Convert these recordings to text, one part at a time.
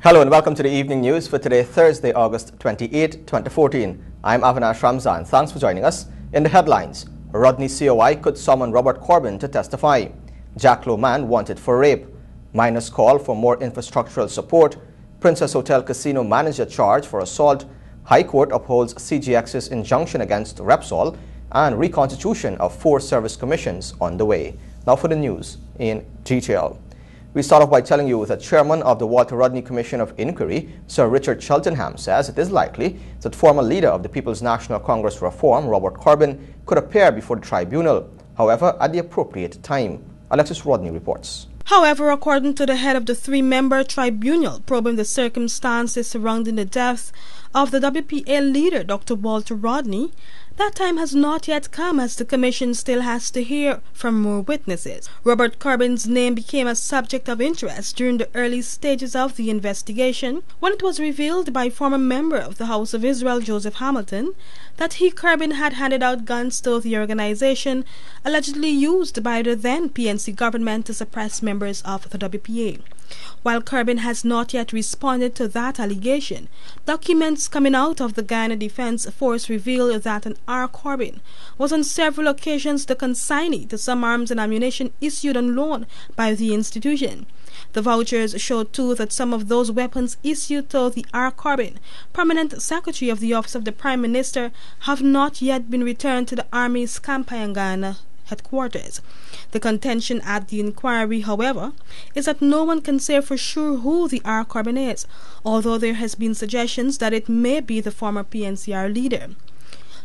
Hello and welcome to the evening news for today, Thursday, August 28, 2014. I'm Avinash Ramzan. Thanks for joining us. In the headlines, Rodney COI could summon Robert Corbyn to testify. Jack Low man wanted for rape. Miners call for more infrastructural support. Princess Hotel Casino manager charged for assault. High Court upholds CGX's injunction against Repsol, and reconstitution of 4 service commissions on the way. Now for the news in detail. We start off by telling you that Chairman of the Walter Rodney Commission of Inquiry, Sir Richard Cheltenham, says it is likely that former leader of the People's National Congress Reform, Robert Corbyn, could appear before the tribunal, however, at the appropriate time. Alexis Rodney reports. However, according to the head of the 3-member tribunal probing the circumstances surrounding the death of the WPA leader, Dr. Walter Rodney, that time has not yet come, as the commission still has to hear from more witnesses. Robert Corbyn's name became a subject of interest during the early stages of the investigation, when it was revealed by former member of the House of Israel, Joseph Hamilton, that Corbyn had handed out guns to the organization allegedly used by the then PNC government to suppress members of the WPA. While Corbyn has not yet responded to that allegation, documents coming out of the Guyana Defence Force reveal that an R. Corbyn was on several occasions the consignee to some arms and ammunition issued on loan by the institution. The vouchers show too that some of those weapons issued to the R. Corbyn, permanent secretary of the Office of the Prime Minister, have not yet been returned to the Army's Kampayangana headquarters. The contention at the inquiry, however, is that no one can say for sure who the R. Corbyn is, although there has been suggestions that it may be the former PNCR leader.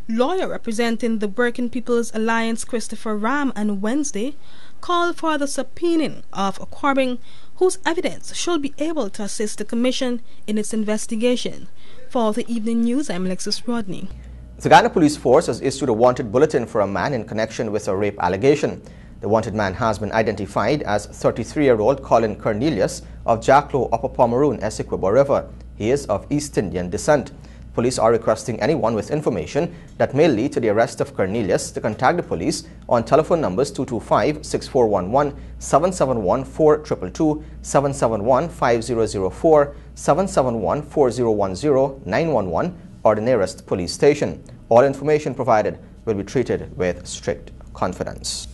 Lawyer representing the Working People's Alliance, Christopher Ram, on Wednesday called for the subpoenaing of Corbyn, whose evidence should be able to assist the Commission in its investigation. For the evening news, I'm Alexis Rodney. The Guyana Police Force has issued a wanted bulletin for a man in connection with a rape allegation. The wanted man has been identified as 33-year-old Colin Cornelius of Jack Low, Upper Pomeroon, Essequibo River. He is of East Indian descent. Police are requesting anyone with information that may lead to the arrest of Cornelius to contact the police on telephone numbers 225-6411, 771-4222, 771-5004, 771-4010, 911, or the nearest police station. All information provided will be treated with strict confidence.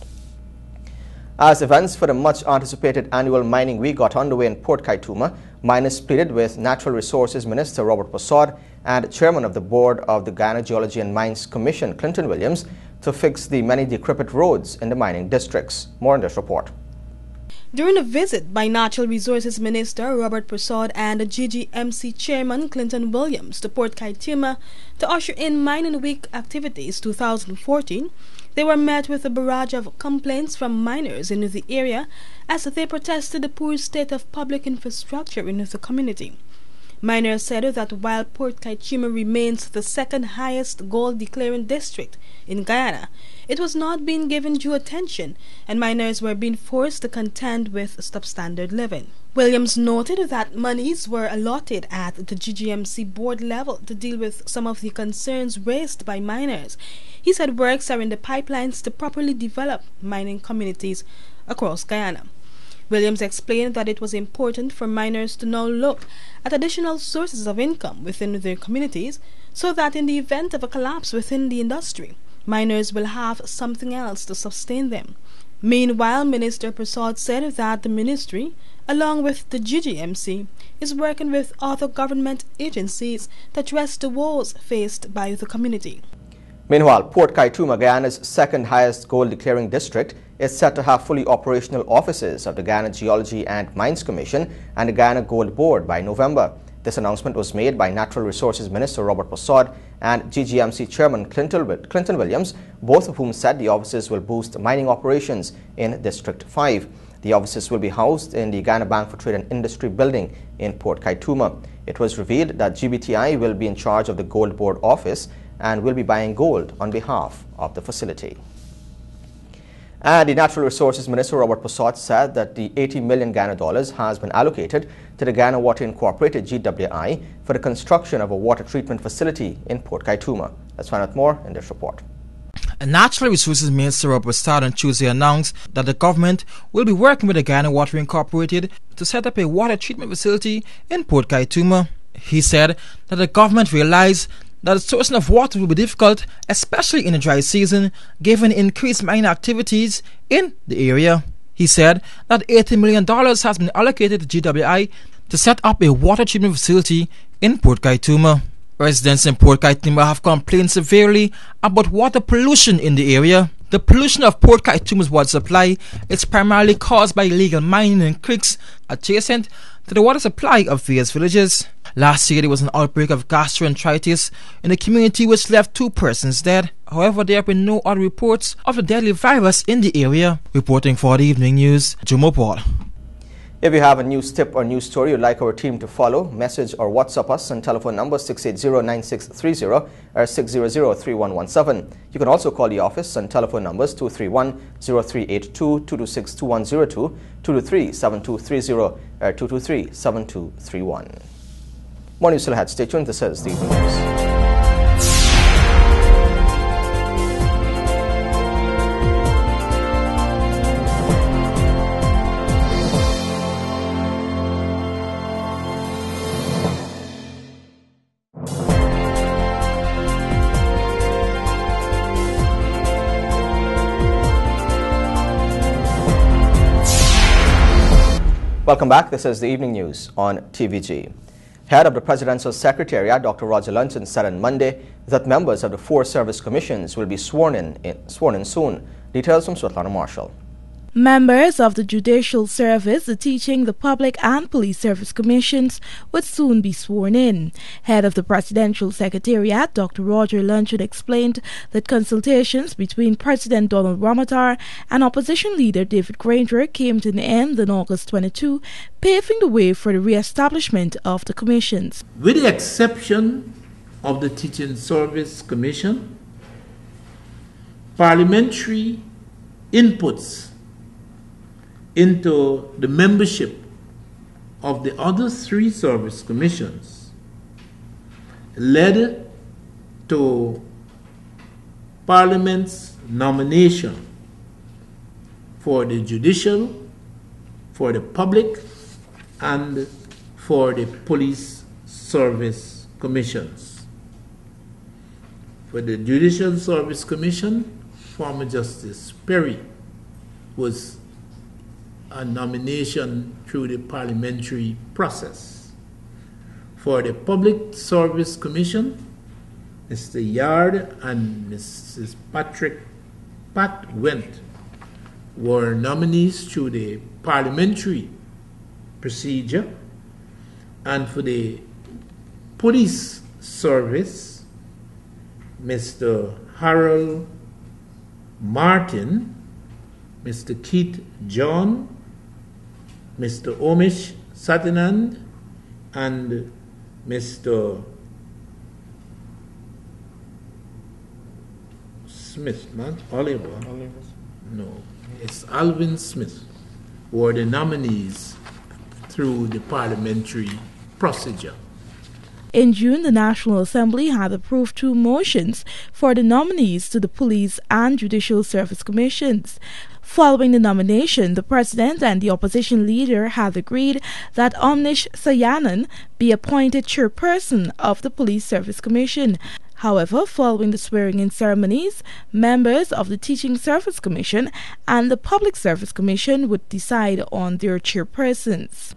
As events for the much-anticipated annual mining week got underway in Port Kaituma, miners pleaded with Natural Resources Minister Robert Persaud and Chairman of the Board of the Guyana Geology and Mines Commission, Clinton Williams, to fix the many decrepit roads in the mining districts. More in this report. During a visit by Natural Resources Minister Robert Persaud and the GGMC Chairman Clinton Williams to Port Kaituma to usher in Mining Week activities 2014, they were met with a barrage of complaints from miners in the area as they protested the poor state of public infrastructure in the community. Miners said that while Port Kaituma remains the second highest gold declaring district in Guyana, it was not being given due attention, and miners were being forced to contend with substandard living. Williams noted that monies were allotted at the GGMC board level to deal with some of the concerns raised by miners. He said works are in the pipelines to properly develop mining communities across Guyana. Williams explained that it was important for miners to now look at additional sources of income within their communities so that in the event of a collapse within the industry, miners will have something else to sustain them. Meanwhile, Minister Persaud said that the ministry, along with the GGMC, is working with other government agencies to address the woes faced by the community. Meanwhile, Port Kaituma, Guyana's second highest gold declaring district, is set to have fully operational offices of the Guyana Geology and Mines Commission and the Guyana Gold Board by November. This announcement was made by Natural Resources Minister Robert Persaud and GGMC Chairman Clinton Williams, both of whom said the offices will boost mining operations in District 5. The offices will be housed in the Guyana Bank for Trade and Industry building in Port Kaituma. It was revealed that GBTI will be in charge of the Gold Board office and will be buying gold on behalf of the facility. And the Natural Resources Minister Robert Persaud said that the $80 million has been allocated to the Guyana Water Incorporated GWI for the construction of a water treatment facility in Port Kaituma. Let's find out more in this report. Natural Resources Minister Robert Stad on Tuesday announced that the government will be working with the Guyana Water Incorporated to set up a water treatment facility in Port Kaituma. He said that the government realized that the sourcing of water will be difficult, especially in the dry season, given increased mining activities in the area. He said that $80 million has been allocated to GWI to set up a water treatment facility in Port Kaituma. Residents in Port Kaituma have complained severely about water pollution in the area. The pollution of Port Kaituma's water supply is primarily caused by illegal mining in creeks adjacent to the water supply of various villages. Last year there was an outbreak of gastroenteritis in the community which left 2 persons dead. However, there have been no other reports of the deadly virus in the area. Reporting for the Evening News, Jomo Paul. If you have a news tip or news story you'd like our team to follow, message or WhatsApp us on telephone number 680-9630 or 600-3117. You can also call the office on telephone numbers 231-0382, 226-2102, 223-7230 or 223-7231. More news still ahead. Stay tuned. This is the Evening News. Welcome back. This is the Evening News on TVG. Head of the Presidential Secretariat, Dr. Roger Luncheon, said on Monday that members of the 4 service commissions will be sworn in soon. Details from Svetlana Marshall. Members of the Judicial Service, the Teaching, the Public and Police Service Commissions would soon be sworn in. Head of the Presidential Secretariat, Dr. Roger Luncheon, explained that consultations between President Donald Ramotar and Opposition Leader David Granger came to an end on August 22, paving the way for the re-establishment of the commissions. With the exception of the Teaching Service Commission, parliamentary inputs into the membership of the other 3 service commissions led to Parliament's nomination for the judicial, for the public, and for the police service commissions. For the Judicial Service Commission, former Justice Perry was a nomination through the parliamentary process. For the Public Service Commission, Mr. Yard and Mrs. Pat Wendt were nominees through the parliamentary procedure. And for the Police Service, Mr. Harold Martin, Mr. Keith John, Mr. Omish Satinand, and Mr. Smith, man, Oliver. No, it's Alvin Smith, were the nominees through the parliamentary procedure. In June, the National Assembly had approved 2 motions for the nominees to the Police and Judicial Service Commissions. Following the nomination, the President and the Opposition Leader had agreed that Omnish Sayanan be appointed chairperson of the Police Service Commission. However, following the swearing-in ceremonies, members of the Teaching Service Commission and the Public Service Commission would decide on their chairpersons.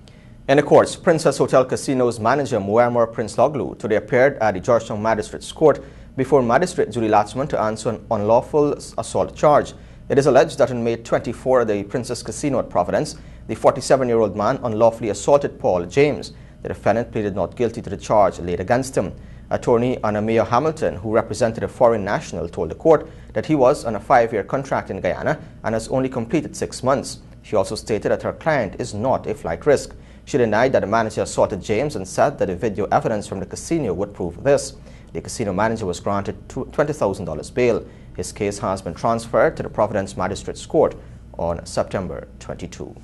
In the courts, Princess Hotel Casino's manager Muammar Prince Loglu today appeared at the Georgetown Magistrates Court before Magistrate Julie Latzman to answer an unlawful assault charge. It is alleged that on May 24 at the Princess Casino at Providence, the 47-year-old man unlawfully assaulted Paul James. The defendant pleaded not guilty to the charge laid against him. Attorney Anamia Hamilton, who represented a foreign national, told the court that he was on a 5-year contract in Guyana and has only completed 6 months. She also stated that her client is not a flight risk. She denied that the manager assaulted James and said that the video evidence from the casino would prove this. The casino manager was granted $20,000 bail. His case has been transferred to the Providence Magistrates Court on September 22.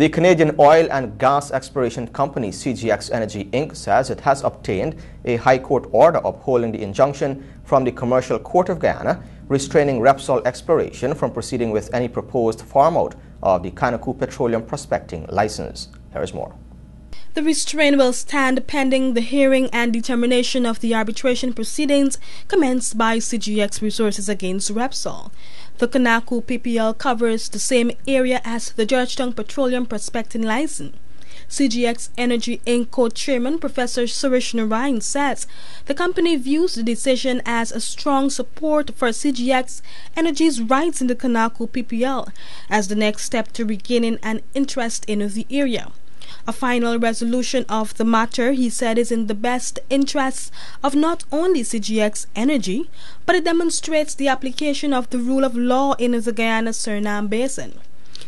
The Canadian oil and gas exploration company CGX Energy Inc. says it has obtained a High Court order upholding the injunction from the Commercial Court of Guyana restraining Repsol Exploration from proceeding with any proposed farm-out of the Kanaku Petroleum Prospecting License. Here is more. The restraint will stand pending the hearing and determination of the arbitration proceedings commenced by CGX Resources against Repsol. The Kanaku PPL covers the same area as the Georgetown Petroleum Prospecting License. CGX Energy Inc. co-chairman Professor Suresh Narayan says the company views the decision as a strong support for CGX Energy's rights in the Kanaku PPL as the next step to regaining an interest in the area. A final resolution of the matter, he said, is in the best interests of not only CGX Energy, but it demonstrates the application of the rule of law in the Guyana-Suriname Basin.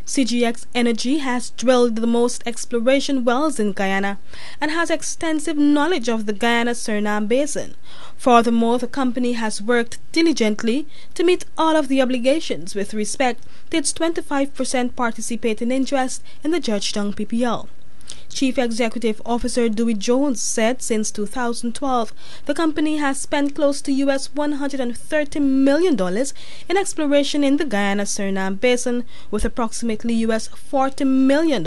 CGX Energy has drilled the most exploration wells in Guyana and has extensive knowledge of the Guyana-Suriname Basin. Furthermore, the company has worked diligently to meet all of the obligations with respect to its 25% participating interest in the Georgetown PPL. Chief Executive Officer Dewey Jones said since 2012, the company has spent close to US $130 million in exploration in the Guyana-Suriname Basin, with approximately US $40 million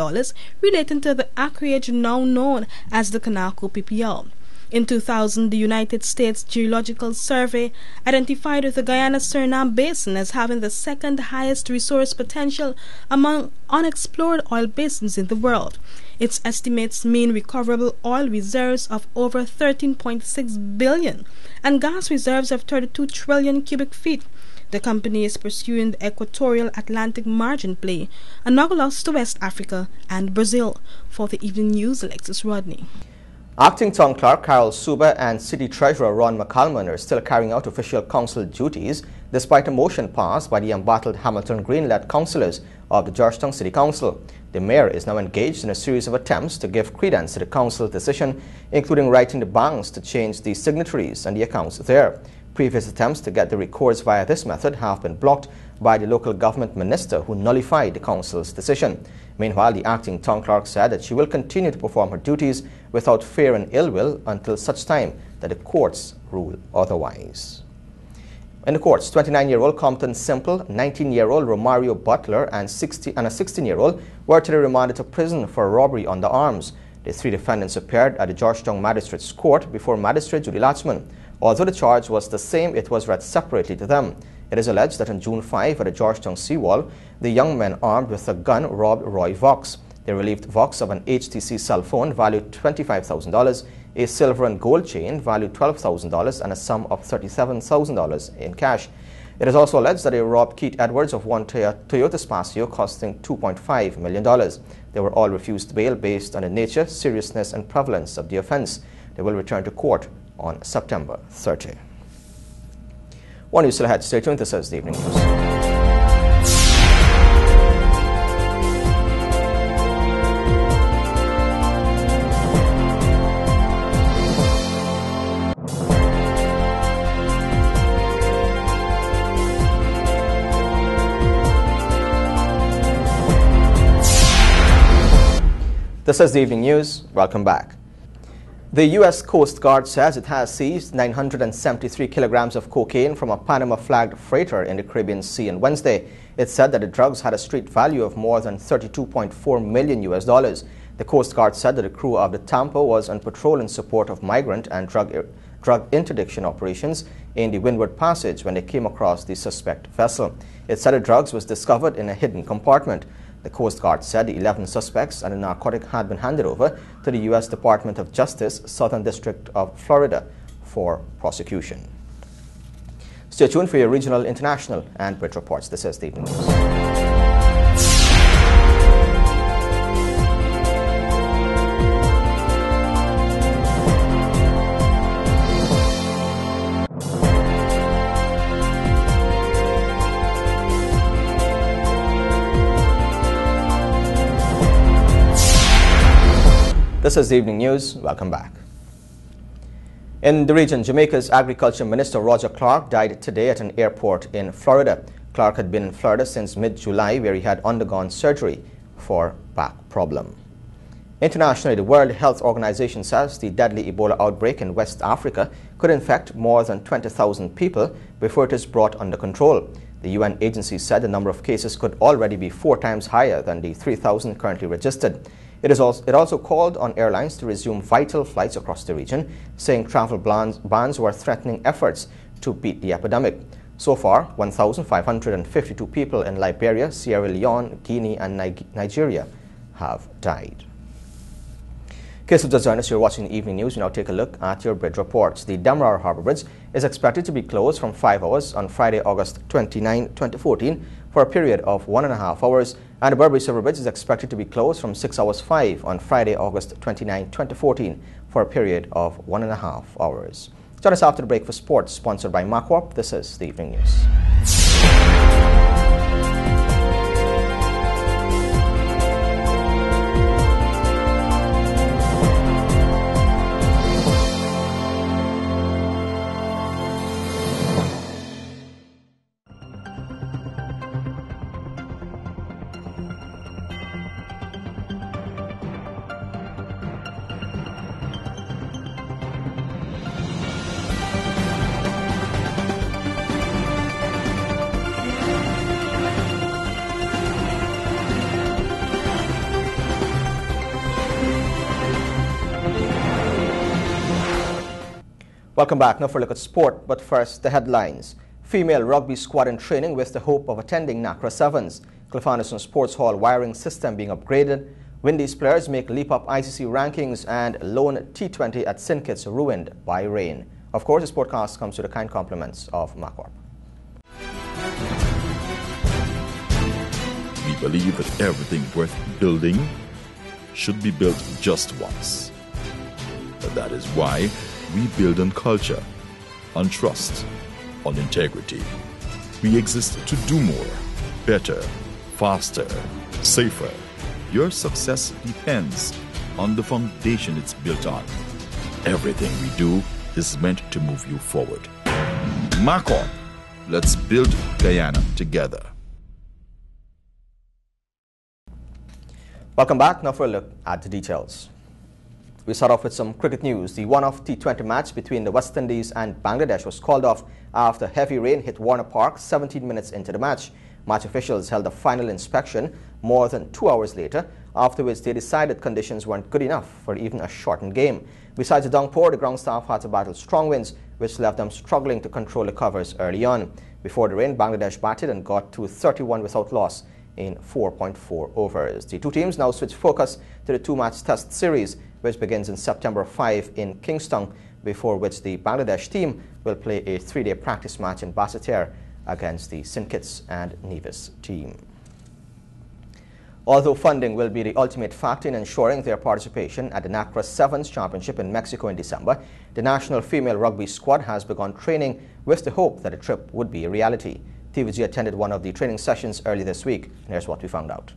relating to the acreage now known as the Kanaku PPL. In 2000, the United States Geological Survey identified the Guyana-Suriname Basin as having the second highest resource potential among unexplored oil basins in the world. Its estimates mean recoverable oil reserves of over 13.6 billion and gas reserves of 32 trillion cubic feet. The company is pursuing the Equatorial Atlantic Margin play, analogous to West Africa and Brazil. For the Evening News, Alexis Rodney. Acting Town Clerk Carol Suba and City Treasurer Ron McCalman are still carrying out official council duties despite a motion passed by the embattled Hamilton Green-led councillors of the Georgetown City Council. The mayor is now engaged in a series of attempts to give credence to the council's decision, including writing the banks to change the signatories and the accounts there. Previous attempts to get the records via this method have been blocked by the local government minister who nullified the council's decision. Meanwhile, the acting town clerk said that she will continue to perform her duties without fear and ill will until such time that the courts rule otherwise. In the courts, 29-year-old Compton Simple, 19-year-old Romario Butler, and a 16-year-old were today remanded to prison for robbery under arms. The three defendants appeared at the Georgetown Magistrates Court before Magistrate Judy Latchman. Although the charge was the same, it was read separately to them. It is alleged that on June 5 at the Georgetown seawall, the young men armed with a gun robbed Roy Vox. They relieved Vox of an HTC cell phone valued $25,000, a silver and gold chain valued $12,000, and a sum of $37,000 in cash. It is also alleged that they robbed Keith Edwards of one Toyota Spacio costing $2.5 million. They were all refused bail based on the nature, seriousness, and prevalence of the offense. They will return to court on September 30. One news still ahead. Stay tuned. This is the Evening News. This is the Evening News. Welcome back. The U.S. Coast Guard says it has seized 973 kilograms of cocaine from a Panama-flagged freighter in the Caribbean Sea on Wednesday. It said that the drugs had a street value of more than $32.4 million. The Coast Guard said that the crew of the Tampa was on patrol in support of migrant and drug interdiction operations in the Windward Passage when they came across the suspect vessel. It said the drugs was discovered in a hidden compartment. The Coast Guard said the 11 suspects and the narcotic had been handed over to the U.S. Department of Justice, Southern District of Florida, for prosecution. Stay tuned for your regional, international, and Brit reports. This is the Evening News. This is the Evening News. Welcome back. In the region, Jamaica's Agriculture Minister Roger Clark died today at an airport in Florida. Clark had been in Florida since mid-July, where he had undergone surgery for back problem. Internationally, the World Health Organization says the deadly Ebola outbreak in West Africa could infect more than 20,000 people before it is brought under control. The UN agency said the number of cases could already be 4 times higher than the 3,000 currently registered. It also called on airlines to resume vital flights across the region, saying travel bans were threatening efforts to beat the epidemic. So far, 1,552 people in Liberia, Sierra Leone, Guinea and Nigeria have died. In case of just joined us, you're watching the evening news. We now take a look at your bridge reports. The Demerara Harbour Bridge is expected to be closed from 5 hours on Friday, August 29, 2014 for a period of 1.5 hours, and the Berbice River Bridge is expected to be closed from 6 hours 5 on Friday, August 29, 2014 for a period of 1.5 hours. Join us after the break for sports, sponsored by MacWarp. This is the evening news. Welcome back. Now for a look at sport, but first the headlines. Female rugby squad in training with the hope of attending NACRA Sevens. Cliff Anderson Sports Hall wiring system being upgraded. Windies players make leap up ICC rankings, and lone T20 at St. Kitts ruined by rain. Of course, this podcast comes to the kind compliments of MacWarp. We believe that everything worth building should be built just once. But that is why we build on culture, on trust, on integrity. We exist to do more, better, faster, safer. Your success depends on the foundation it's built on. Everything we do is meant to move you forward. MacWarp, let's build Guyana together. Welcome back. Now for a look at the details. We start off with some cricket news. The one-off T20 match between the West Indies and Bangladesh was called off after heavy rain hit Warner Park 17 minutes into the match. Match officials held a final inspection more than 2 hours later, after which they decided conditions weren't good enough for even a shortened game. Besides the downpour, the ground staff had to battle strong winds, which left them struggling to control the covers early on. Before the rain, Bangladesh batted and got to 31 without loss in 4.4 overs. The two teams now switch focus to the two-match test series, which begins in September 5 in Kingston, before which the Bangladesh team will play a 3-day practice match in Basseterre against the St. Kitts and Nevis team. Although funding will be the ultimate factor in ensuring their participation at the NACRA Sevens Championship in Mexico in December, the national female rugby squad has begun training with the hope that a trip would be a reality. TVG attended one of the training sessions early this week, and here's what we found out.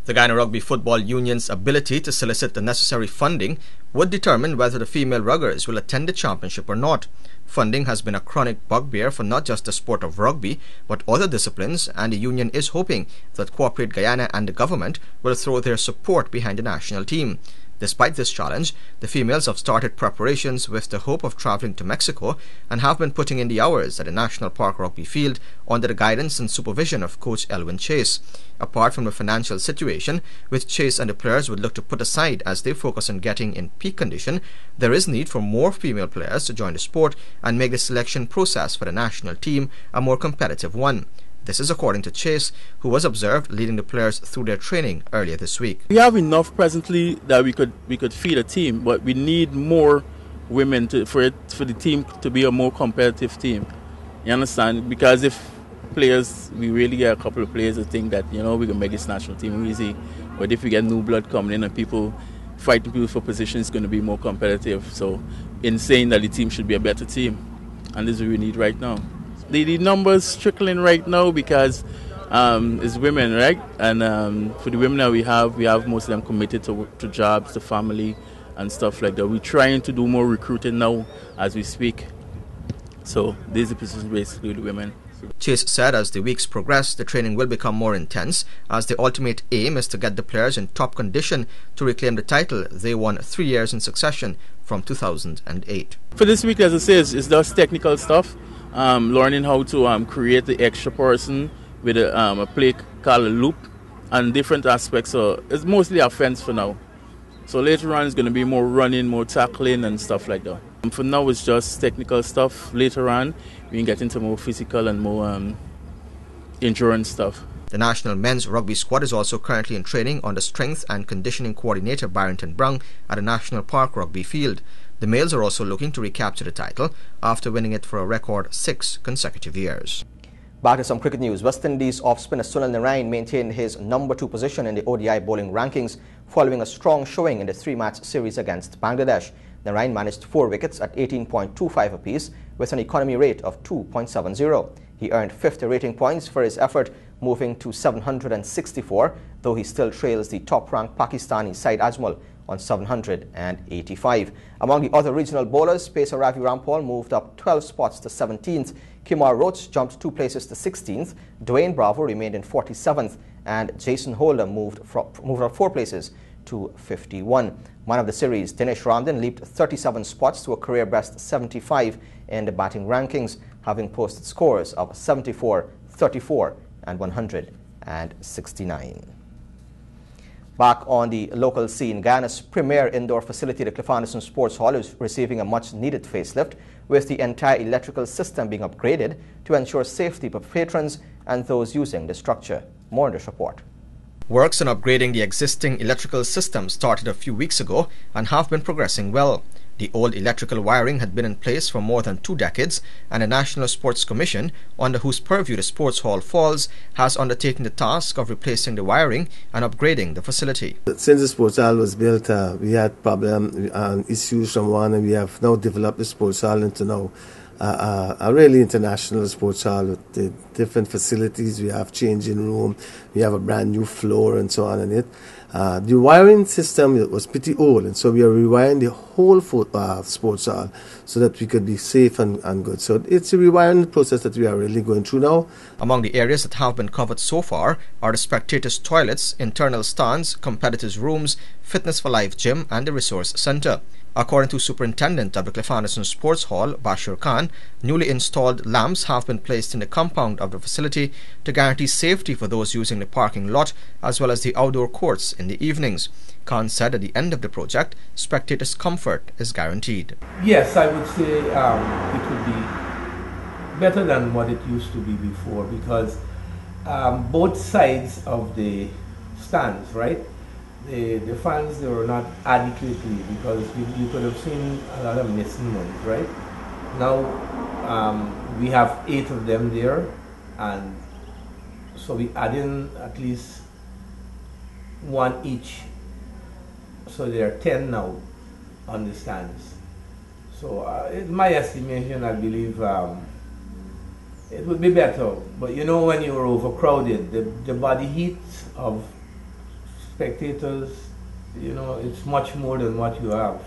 The Guyana Rugby Football Union's ability to solicit the necessary funding would determine whether the female ruggers will attend the championship or not. Funding has been a chronic bugbear for not just the sport of rugby, but other disciplines, and the union is hoping that Corporate Guyana and the government will throw their support behind the national team. Despite this challenge, the females have started preparations with the hope of travelling to Mexico and have been putting in the hours at the National Park Rugby Field under the guidance and supervision of Coach Elwin Chase. Apart from the financial situation, which Chase and the players would look to put aside as they focus on getting in peak condition, there is need for more female players to join the sport and make the selection process for the national team a more competitive one. This is according to Chase, who was observed leading the players through their training earlier this week. We have enough presently that we could feed a team, but we need more women for the team to be a more competitive team. You understand? Because if players, we really get a couple of players that think that, we can make this national team easy, but if we get new blood coming in and people fighting people for position, it's going to be more competitive. So in saying that the team should be a better team, and this is what we need right now. The numbers trickling right now because it's women, right? And for the women that we have most of them committed to jobs, to family, and stuff like that. We're trying to do more recruiting now as we speak. So these are the positions basically with the women. Chase said as the weeks progress, the training will become more intense, as the ultimate aim is to get the players in top condition to reclaim the title they won 3 years in succession from 2008. For this week, as I say, it's just technical stuff, learning how to create the extra person with a play called a loop and different aspects. So it's mostly offense for now. So later on, it's going to be more running, more tackling and stuff like that. For now, it's just technical stuff. Later on, we can get into more physical and more endurance stuff. The national men's rugby squad is also currently in training under strength and conditioning coordinator Barrington Brown at the National Park Rugby Field. The males are also looking to recapture the title after winning it for a record 6 consecutive years. Back to some cricket news. West Indies off-spinner Sunil Narine maintained his number 2 position in the ODI bowling rankings following a strong showing in the 3-match series against Bangladesh. Narine managed 4 wickets at 18.25 apiece with an economy rate of 2.70. He earned 50 rating points for his effort, moving to 764, though he still trails the top-ranked Pakistani Saeed Ajmal on 785. Among the other regional bowlers, pacer Ravi Rampal moved up 12 spots to 17th. Kimar Roach jumped 2 places to 16th. Dwayne Bravo remained in 47th, and Jason Holder moved up 4 places to 51. Man of the series, Dinesh Ramdan, leaped 37 spots to a career best 75 in the batting rankings, having posted scores of 74, 34 and 169. Back on the local scene, Guyana's premier indoor facility, the Cliff Anderson Sports Hall, is receiving a much-needed facelift, with the entire electrical system being upgraded to ensure safety for patrons and those using the structure. More in this report. Works on upgrading the existing electrical system started a few weeks ago and have been progressing well. The old electrical wiring had been in place for more than 2 decades, and the National Sports Commission, under whose purview the sports hall falls, has undertaken the task of replacing the wiring and upgrading the facility. Since the sports hall was built, we had problems and issues from one, and we have now developed the sports hall into now a really international sports hall with the different facilities. We have changing room, we have a brand new floor and so on in it. The wiring system was pretty old, and so we are rewiring the whole sports hall so that we could be safe and good. So it's a rewiring process that we are really going through now. Among the areas that have been covered so far are the spectators' toilets, internal stands, competitors' rooms, Fitness for Life gym and the resource centre. According to Superintendent of the Cliff Anderson Sports Hall, Bashir Khan, newly installed lamps have been placed in the compound of the facility to guarantee safety for those using the parking lot as well as the outdoor courts in the evenings. Khan said at the end of the project, spectators' comfort is guaranteed. Yes, I would say it would be better than what it used to be before, because both sides of the stands, right? The fans, they were not adequately, because you could have seen a lot of missing ones, right? Now we have 8 of them there, and so we add in at least 1 each. So there are 10 now on the stands. So in my estimation, I believe it would be better. But you know, when you're overcrowded, the body heat of spectators, you know, it's much more than what you have.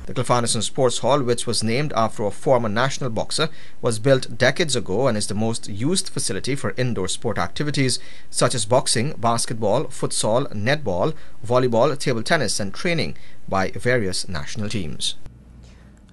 The Cliff Anderson Sports Hall, which was named after a former national boxer, was built decades ago and is the most used facility for indoor sport activities such as boxing, basketball, futsal, netball, volleyball, table tennis and training by various national teams.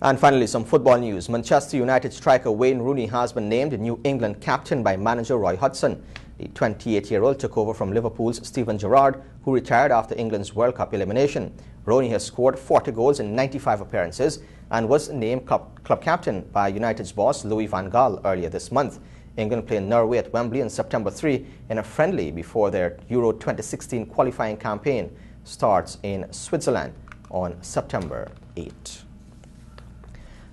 And finally, some football news. Manchester United striker Wayne Rooney has been named the New England captain by manager Roy Hodgson. The 28-year-old took over from Liverpool's Steven Gerrard, who retired after England's World Cup elimination. Rooney has scored 40 goals in 95 appearances and was named club captain by United's boss Louis van Gaal earlier this month. England play Norway at Wembley on September 3 in a friendly before their Euro 2016 qualifying campaign starts in Switzerland on September 8.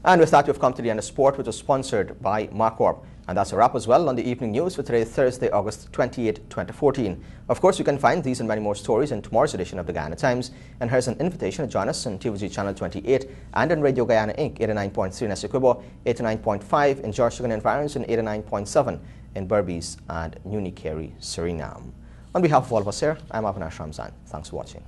And with that, we've come to the end of sport, which was sponsored by Marcorp. And that's a wrap as well on the evening news for today, Thursday, August 28, 2014. Of course, you can find these and many more stories in tomorrow's edition of the Guyana Times. And here's an invitation to join us on TVG Channel 28 and on Radio Guyana Inc. 89.3 in Essequibo, 89.5 in George Sugan Environs, and 89.7 in Berbice and Unicary, Suriname. On behalf of all of us here, I'm Avinash Ramzan. Thanks for watching.